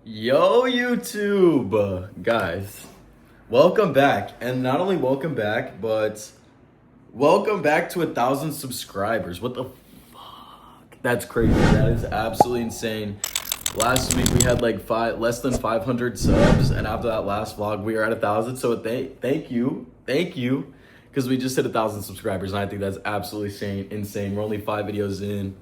Yo, YouTube! Guys, welcome back. And not only welcome back, but welcome back to 1,000 subscribers. What the fuck? That's crazy. That is absolutely insane. Last week we had like less than 500 subs, and after that last vlog we were at 1,000. So thank you, because we just hit 1,000 subscribers, and I think that's absolutely insane. We're only 5 videos in.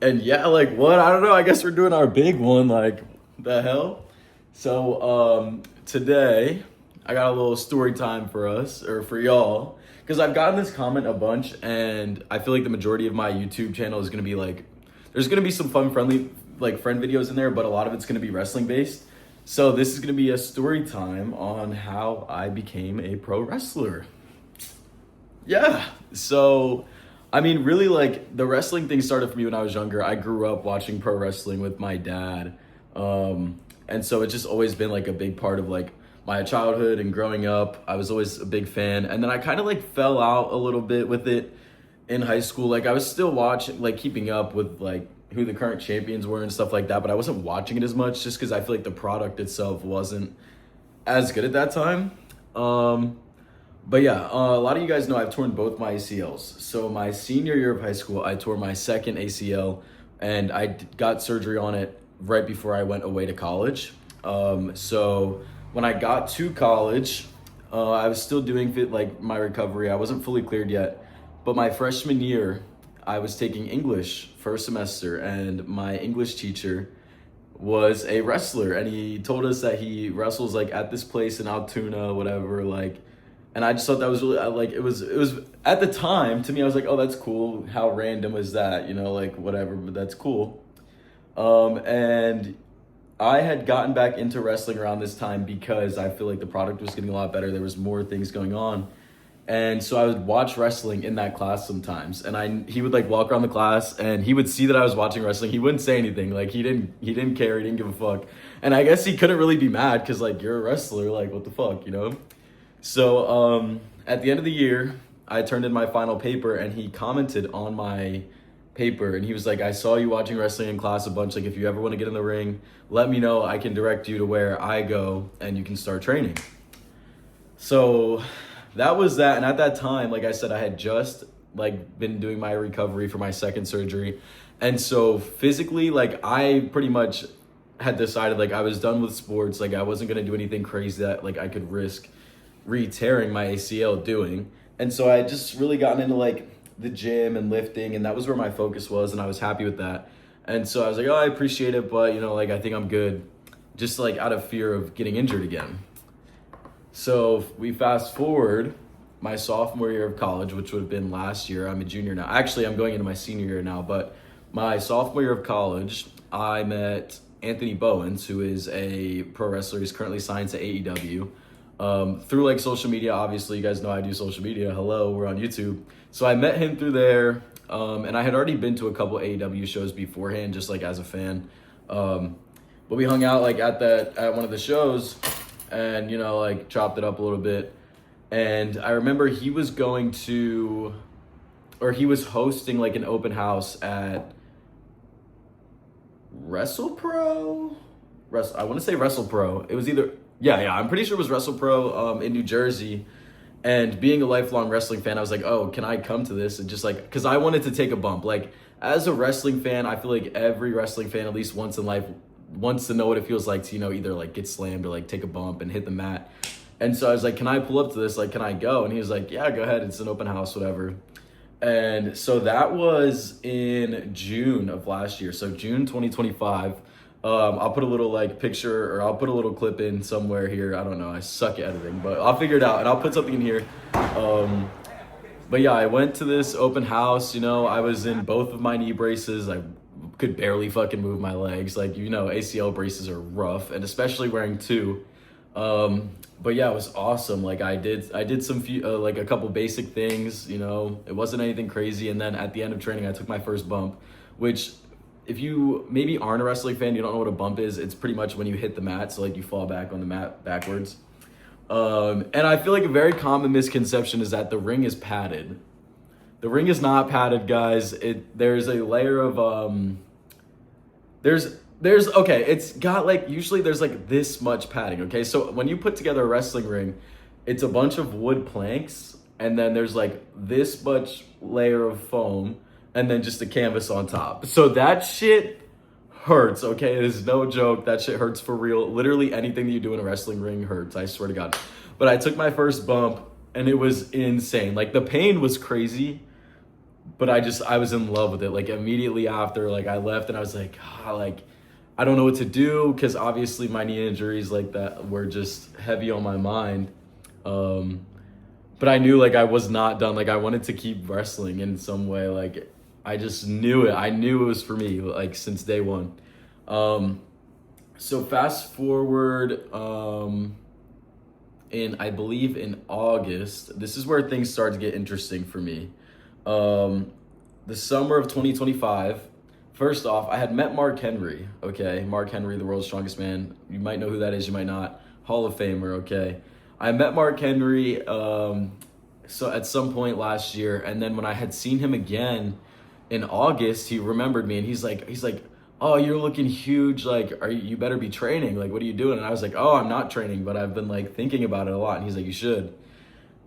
And yeah, like what? I don't know. I guess we're doing our big one. Like, the hell? So today I got a little story time for us, or for y'all, because I've gotten this comment a bunch, and I feel like the majority of my YouTube channel is gonna be like, there's gonna be some friend videos in there, but a lot of it's gonna be wrestling based. So this is gonna be a story time on how I became a pro wrestler. Yeah. So, I mean, really, like, the wrestling thing started for me when I was younger. I grew up watching pro wrestling with my dad. And so it's just always been like a big part of like my childhood and growing up. I was always a big fan. And then I kind of like fell out a little bit with it in high school. Like, I was still watching, like, keeping up with like who the current champions were and stuff like that, but I wasn't watching it as much just because I feel like the product itself wasn't as good at that time. But yeah, a lot of you guys know I've torn both my ACLs. So my senior year of high school, I tore my second ACL, and I got surgery on it right before I went away to college. So when I got to college, I was still doing like my recovery. I wasn't fully cleared yet, but my freshman year, I was taking English first semester, and my English teacher was a wrestler, and he told us that he wrestles like at this place in Altoona, whatever, like. And I just thought that was really, like, it was at the time, to me, I was like, oh, that's cool. How random is that? You know, like, whatever, but that's cool. And I had gotten back into wrestling around this time because I feel like the product was getting a lot better. There was more things going on. And so I would watch wrestling in that class sometimes. And he would like walk around the class, and he would see that I was watching wrestling. He wouldn't say anything. Like, he didn't care. He didn't give a fuck. And I guess he couldn't really be mad because, like, you're a wrestler. Like, what the fuck, you know? So at the end of the year, I turned in my final paper, and he commented on my paper, and he was like, I saw you watching wrestling in class a bunch. Like, if you ever want to get in the ring, let me know. I can direct you to where I go, and you can start training. So that was that. And at that time, like I said, I had just like been doing my recovery for my second surgery. And so physically, like, I pretty much had decided like I was done with sports. Like, I wasn't going to do anything crazy that like I could risk re-tearing my ACL doing. And so I just really gotten into like the gym and lifting, and that was where my focus was, and I was happy with that. And so I was like, oh, I appreciate it, but you know, like, I think I'm good, just like out of fear of getting injured again. So we fast forward my sophomore year of college, which would have been last year. I'm a junior now. Actually, I'm going into my senior year now, but my sophomore year of college, I met Anthony Bowens, who is a pro wrestler. He's currently signed to AEW. Through like social media. Obviously, you guys know I do social media. Hello, we're on YouTube. So I met him through there, and I had already been to a couple AEW shows beforehand, just like as a fan. But we hung out like at one of the shows, and you know, like, chopped it up a little bit. And I remember he was hosting like an open house at WrestlePro. I want to say WrestlePro. It was either. Yeah, I'm pretty sure it was WrestlePro in New Jersey. And being a lifelong wrestling fan, I was like, oh, can I come to this? And just like, because I wanted to take a bump. Like, as a wrestling fan, I feel like every wrestling fan, at least once in life, wants to know what it feels like to, you know, either like get slammed or like take a bump and hit the mat. And so I was like, can I pull up to this? Like, can I go? And he was like, yeah, go ahead. It's an open house, whatever. And so that was in June of last year. So June 2025. I'll put a little like picture, or I'll put a little clip in somewhere here. I don't know. I suck at editing, but I'll figure it out, and I'll put something in here. But yeah, I went to this open house. You know, I was in both of my knee braces. I could barely fucking move my legs. Like, you know, ACL braces are rough, and especially wearing two. But yeah, it was awesome. Like, I did some like a couple basic things. You know, it wasn't anything crazy. And then at the end of training, I took my first bump, which, if you maybe aren't a wrestling fan, you don't know what a bump is. It's pretty much when you hit the mat, so like you fall back on the mat backwards. And I feel like a very common misconception is that the ring is padded. The ring is not padded, guys. There's a layer of there's There's okay, it's got like usually there's like this much padding, okay? So when you put together a wrestling ring, it's a bunch of wood planks and then there's like this much layer of foam and then just a canvas on top. So that shit hurts, okay? It is no joke. That shit hurts for real. Literally anything that you do in a wrestling ring hurts, I swear to God. But I took my first bump and it was insane. Like the pain was crazy, but I was in love with it. Like immediately after, like I left and I was like, like I don't know what to do because obviously my knee injuries like that were just heavy on my mind. But I knew like I was not done. Like I wanted to keep wrestling in some way. Like I just knew it. I knew it was for me like since day one. So fast forward in I believe in August. This is where things start to get interesting for me. The summer of 2025. First off, I had met Mark Henry, okay? Mark Henry, the world's strongest man. You might know who that is, you might not. Hall of Famer, okay? I met Mark Henry so at some point last year, and then when I had seen him again in August, he remembered me and he's like, "Oh, you're looking huge, like you better be training. Like what are you doing?" And I was like, "Oh, I'm not training, but I've been like thinking about it a lot." And he's like, "You should."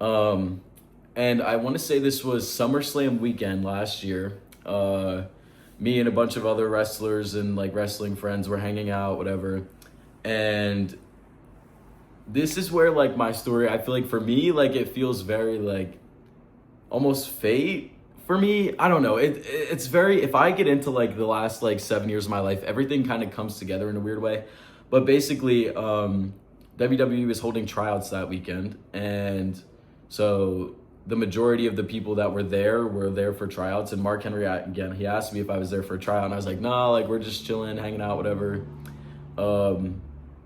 And I want to say this was SummerSlam weekend last year. Me and a bunch of other wrestlers and like wrestling friends were hanging out, whatever. And this is where like my story, I feel like for me, like it feels very like almost fate for me. I don't know. It's very, if I get into like the last like 7 years of my life, everything kind of comes together in a weird way. But basically, WWE was holding tryouts that weekend. And so the majority of the people that were there for tryouts. And Mark Henry, again, he asked me if I was there for a tryout. And I was like, "No, like we're just chilling, hanging out, whatever."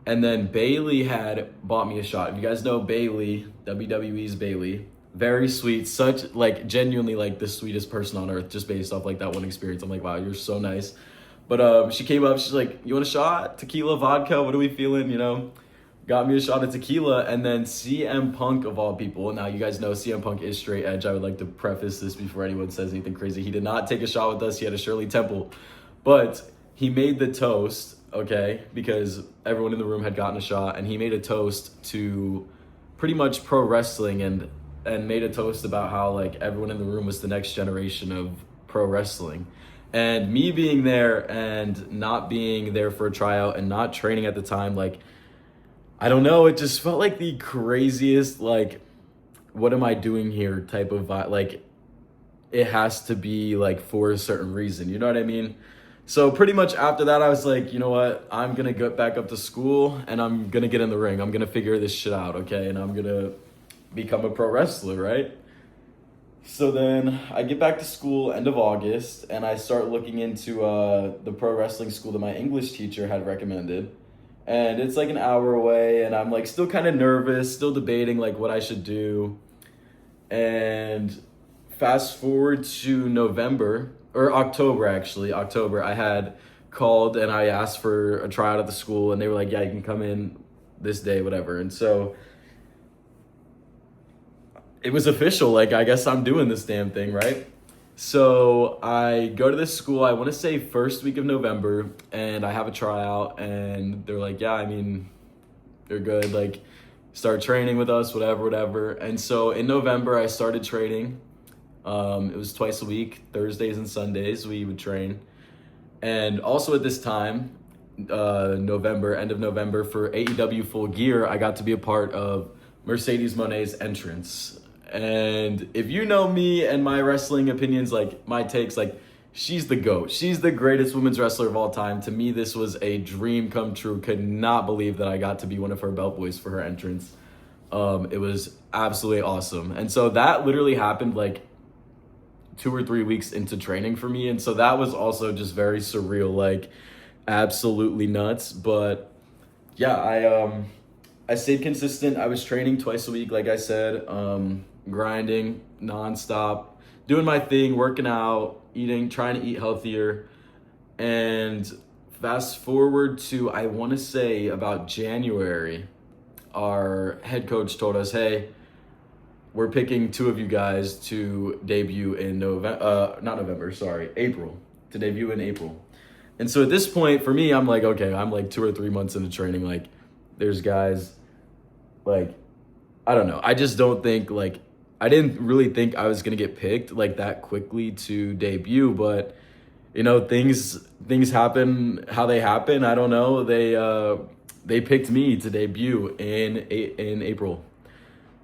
And then Bailey had bought me a shot. If you guys know Bailey, WWE's Bailey, very sweet, such like genuinely like the sweetest person on earth, just based off like that one experience. I'm like, wow, you're so nice. But she came up, she's like, "You want a shot? Tequila, vodka, what are we feeling?" You know, got me a shot of tequila. And then CM Punk of all people. Now you guys know CM Punk is straight edge. I would like to preface this before anyone says anything crazy. He did not take a shot with us. He had a Shirley Temple, but he made the toast. Okay, because everyone in the room had gotten a shot, and he made a toast to pretty much pro wrestling and made a toast about how like everyone in the room was the next generation of pro wrestling. And me being there and not being there for a tryout and not training at the time, like I don't know, it just felt like the craziest like what am I doing here type of vibe. Like it has to be like for a certain reason, you know what I mean? So pretty much after that, I was like, you know what? I'm going to get back up to school and I'm going to get in the ring. I'm going to figure this shit out, okay? And I'm going to become a pro wrestler, right? So then I get back to school end of August and I start looking into the pro wrestling school that my English teacher had recommended. And it's like an hour away and I'm like still kind of nervous, still debating like what I should do. And fast forward to November, or October actually, I had called and I asked for a tryout at the school and they were like, "Yeah, you can come in this day, whatever." And so it was official, like I guess I'm doing this damn thing, right? So I go to this school, I want to say first week of November, and I have a tryout and they're like, "Yeah, I mean, you're good, like start training with us, whatever. And so in November I started training. It was twice a week, Thursdays and Sundays we would train. And also at this time, end of November for AEW Full Gear, I got to be a part of Mercedes Monet's entrance. And if you know me and my wrestling opinions, like my takes, like she's the GOAT. She's the greatest women's wrestler of all time. To me, this was a dream come true. Could not believe that I got to be one of her belt boys for her entrance. It was absolutely awesome. And so that literally happened like 2 or 3 weeks into training for me. And so that was also just very surreal, like absolutely nuts. But yeah, I stayed consistent. I was training twice a week, like I said, grinding nonstop, doing my thing, working out, eating, trying to eat healthier. And fast forward to, I want to say about January, our head coach told us, "Hey, we're picking 2 of you guys to debut in April, to debut in April." And so at this point, for me, I'm like, okay, I'm like 2 or 3 months into training. Like, there's guys, like, I don't know. I just don't think, like, I didn't really think I was gonna get picked like that quickly to debut, but you know, things happen how they happen. I don't know. They picked me to debut in April.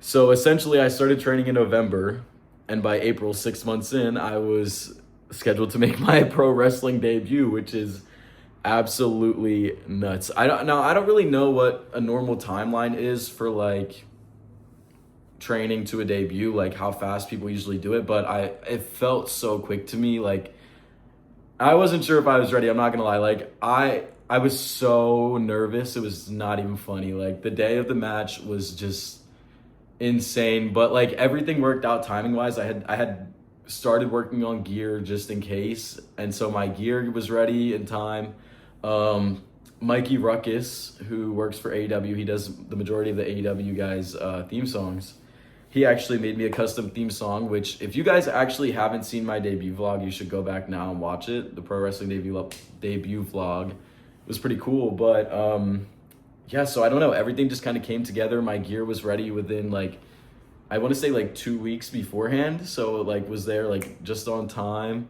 So essentially, I started training in November, and by April, 6 months in, I was scheduled to make my pro wrestling debut, which is absolutely nuts. I don't really know what a normal timeline is for like training to a debut, like how fast people usually do it, but it felt so quick to me. Like I wasn't sure if I was ready. I'm not gonna lie. Like I was so nervous. It was not even funny. Like the day of the match was just insane, but like everything worked out timing wise. I had started working on gear just in case, and so my gear was ready in time. Mikey Ruckus, who works for AEW, he does the majority of the AEW guys theme songs. He actually made me a custom theme song, which if you guys actually haven't seen my debut vlog, you should go back now and watch it. The pro wrestling debut vlog. It was pretty cool, but yeah, so I don't know, everything just kind of came together. My gear was ready within like, I want to say like 2 weeks beforehand, so it like was there like just on time.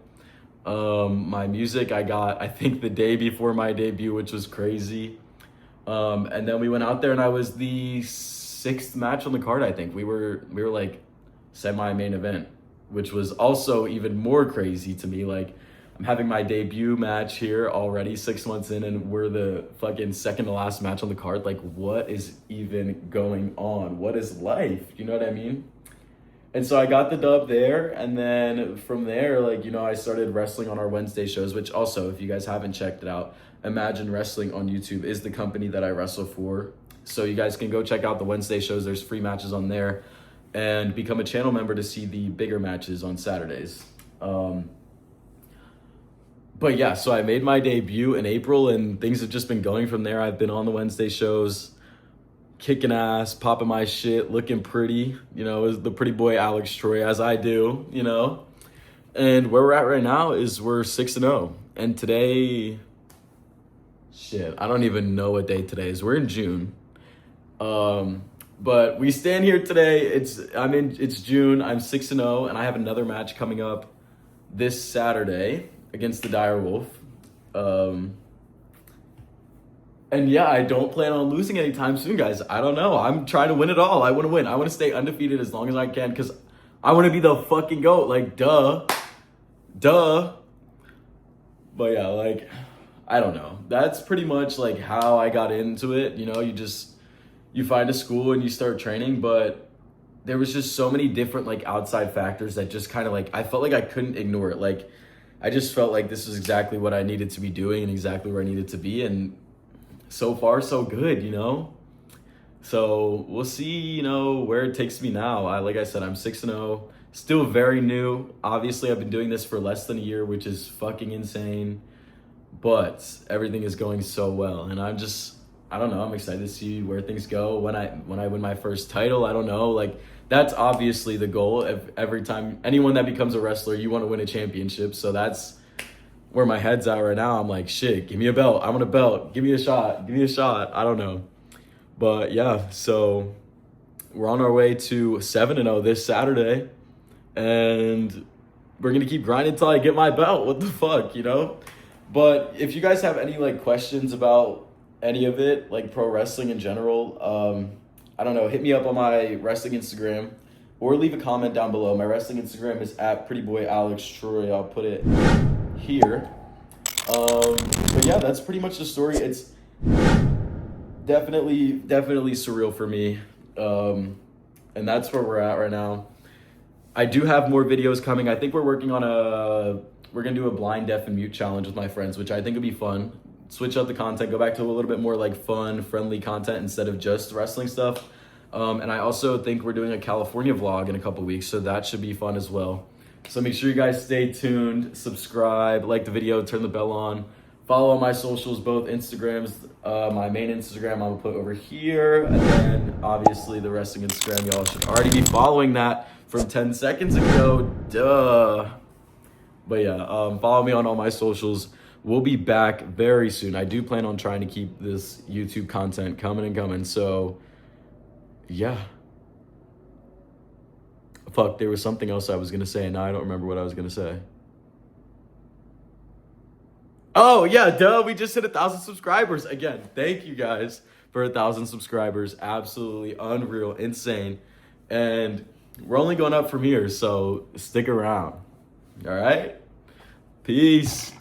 My music I got, I think, the day before my debut, which was crazy. And then we went out there and I was the sixth match on the card. I think we were like semi-main event, which was also even more crazy to me. Like I'm having my debut match here already 6 months in, and we're the fucking second to last match on the card. Like, what is even going on? What is life? You know what I mean? And so I got the dub there, and then from there, like, you know, I started wrestling on our Wednesday shows, which also, if you guys haven't checked it out, Imagine Wrestling on YouTube is the company that I wrestle for. So you guys can go check out the Wednesday shows. There's free matches on there, and become a channel member to see the bigger matches on Saturdays. But yeah, so I made my debut in April, and things have just been going from there. I've been on the Wednesday shows, kicking ass, popping my shit, looking pretty, you know, as the pretty boy Alex Troy, as I do, you know. And where we're at right now is we're 6-0. And today, shit, I don't even know what day today is. We're in June. But we stand here today. It's June. I'm 6-0, and I have another match coming up this Saturday against the Dire Wolf. And yeah, I don't plan on losing anytime soon, guys. I don't know. I'm trying to win it all. I want to win. I want to stay undefeated as long as I can, because I want to be the fucking GOAT. Like, duh. But yeah, like, I don't know. That's pretty much like how I got into it. You know, you find a school and you start training, but there was just so many different like outside factors that just kind of like, I felt like I couldn't ignore it. Like, I just felt like this was exactly what I needed to be doing and exactly where I needed to be. And so far, so good, you know? So we'll see, you know, where it takes me now. Like I said, I'm 6-0, still very new. Obviously, I've been doing this for less than a year, which is fucking insane. But everything is going so well. And I don't know, I'm excited to see where things go. When I win my first title, I don't know. Like, that's obviously the goal. Every time, anyone that becomes a wrestler, you want to win a championship. So that's where my head's at right now. I'm like, shit, give me a belt. I want a belt. Give me a shot. I don't know. But yeah, so we're on our way to 7-0 this Saturday. And we're going to keep grinding until I get my belt. What the fuck, you know? But if you guys have any like questions about any of it, like pro wrestling in general, I don't know, hit me up on my wrestling Instagram or leave a comment down below. My wrestling Instagram is at prettyboyalextroy. I'll put it here. But yeah, that's pretty much the story. It's definitely surreal for me. And that's where we're at right now. I do have more videos coming. I think we're working on we're gonna do a blind, deaf, and mute challenge with my friends, which I think would be fun. Switch up the content, go back to a little bit more like fun, friendly content instead of just wrestling stuff. And I also think we're doing a California vlog in a couple weeks, so that should be fun as well. So make sure you guys stay tuned, subscribe, like the video, turn the bell on, follow on my socials, both Instagrams. My main Instagram I'm gonna put over here, and then obviously the wrestling Instagram, y'all should already be following that from 10 seconds ago, duh. But yeah, follow me on all my socials. we'll be back very soon. I do plan on trying to keep this YouTube content coming and coming. So, yeah. Fuck, there was something else I was going to say, and now I don't remember what I was going to say. Oh, yeah, duh. We just hit 1,000 subscribers. Again, thank you guys for 1,000 subscribers. Absolutely unreal, insane. And we're only going up from here, so stick around. All right? Peace.